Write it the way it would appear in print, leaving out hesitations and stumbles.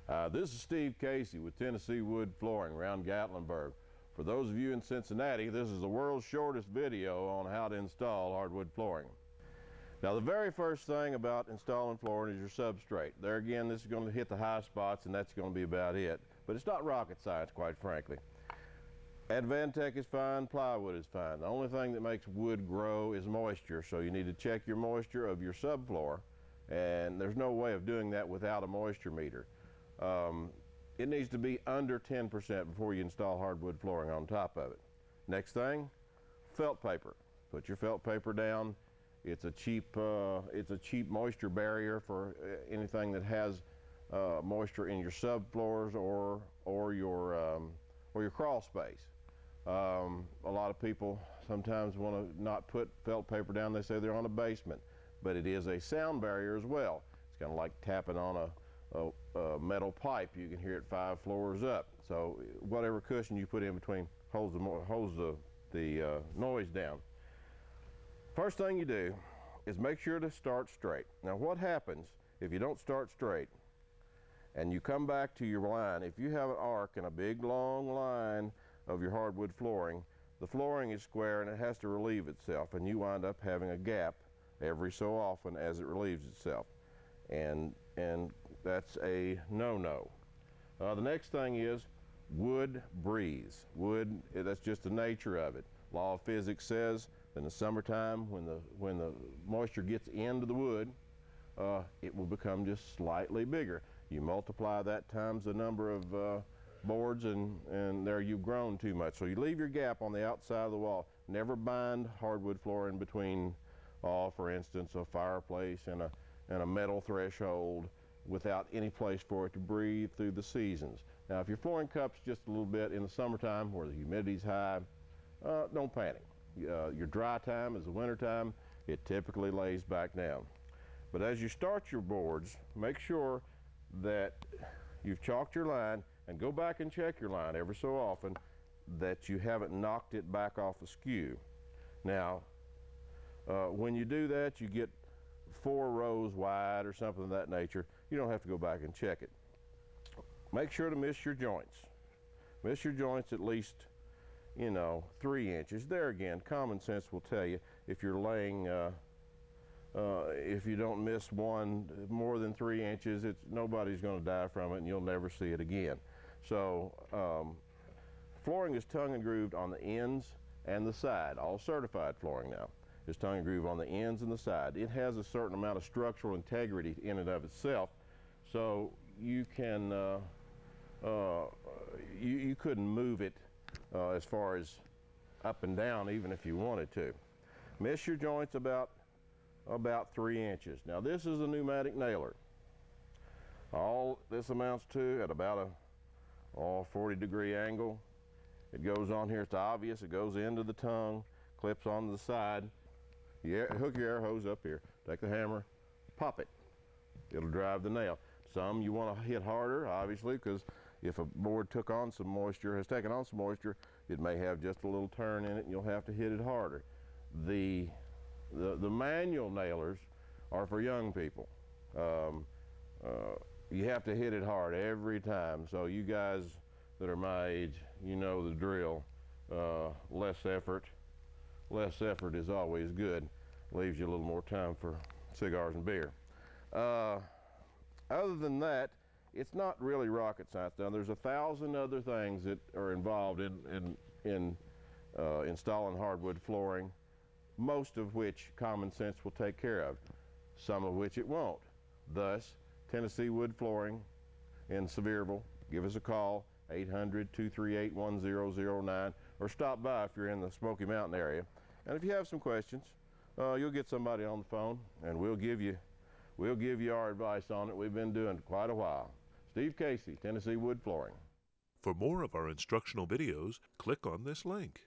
This is Steve Casey with Tennessee Wood Flooring around Gatlinburg. For those of you in Cincinnati, this is the world's shortest video on how to install hardwood flooring. Now, the very first thing about installing flooring is your substrate. There again, this is going to hit the high spots, and that's going to be about it. But it's not rocket science, quite frankly. Advantech is fine, plywood is fine. The only thing that makes wood grow is moisture, so you need to check your moisture of your subfloor, and there's no way of doing that without a moisture meter. It needs to be under 10% before you install hardwood flooring on top of it. Next thing, felt paper. Put your felt paper down. It's a cheap moisture barrier for anything that has moisture in your subfloors or your crawl space. A lot of people sometimes want to not put felt paper down. They say they're on a basement, but it is a sound barrier as well. It's kind of like tapping on a metal pipe. You can hear it 5 floors up. So whatever cushion you put in between holds the noise down. First thing you do is make sure to start straight. Now, what happens if you don't start straight and you come back to your line? If you have an arc and a big long line of your hardwood flooring, the flooring is square and it has to relieve itself, and you wind up having a gap every so often as it relieves itself. And that's a no-no. The next thing is wood breathes. Wood, that's just the nature of it. Law of physics says that in the summertime, when the moisture gets into the wood, it will become just slightly bigger. You multiply that times the number of boards, and there you've grown too much. So you leave your gap on the outside of the wall. Never bind hardwood flooring between, for instance, a fireplace and a metal threshold without any place for it to breathe through the seasons. Now, if your flooring cups just a little bit in the summertime where the humidity's high, don't panic. Your dry time is the winter time. It typically lays back down. But as you start your boards, make sure that you've chalked your line, and go back and check your line every so often that you haven't knocked it back off askew. Now, when you do that, you get 4 rows wide or something of that nature. You don't have to go back and check it. Make sure to miss your joints. Miss your joints at least, 3 inches. There again, common sense will tell you if you're laying, if you don't miss one more than 3 inches, nobody's going to die from it, and you'll never see it again. So flooring is tongue and grooved on the ends and the side. All certified flooring now is tongue and groove on the ends and the side. It has a certain amount of structural integrity in and of itself, so you can you couldn't move it as far as up and down even if you wanted to. Miss your joints about 3 inches. Now, this is a pneumatic nailer. All this amounts to at about a 40-degree angle. It goes on here. It's obvious. It goes into the tongue, clips onto the side. You hook your air hose up here. Take the hammer, pop it. It'll drive the nail. Some you want to hit harder, obviously, because if a board took on some moisture, has taken on some moisture, it may have just a little turn in it, and you'll have to hit it harder. The manual nailers are for young people. You have to hit it hard every time. So you guys that are my age, you know the drill. Less effort is always good. Leaves you a little more time for cigars and beer. Other than that, it's not really rocket science. Now, there's 1,000 other things that are involved in installing hardwood flooring, most of which common sense will take care of, some of which it won't. Thus, Tennessee Wood Flooring in Sevierville, give us a call, 800-238-1009, or stop by if you're in the Smoky Mountain area. And if you have some questions, you'll get somebody on the phone, and we'll give you our advice on it. We've been doing it quite a while. Steve Casey, Tennessee Wood Flooring. For more of our instructional videos, click on this link.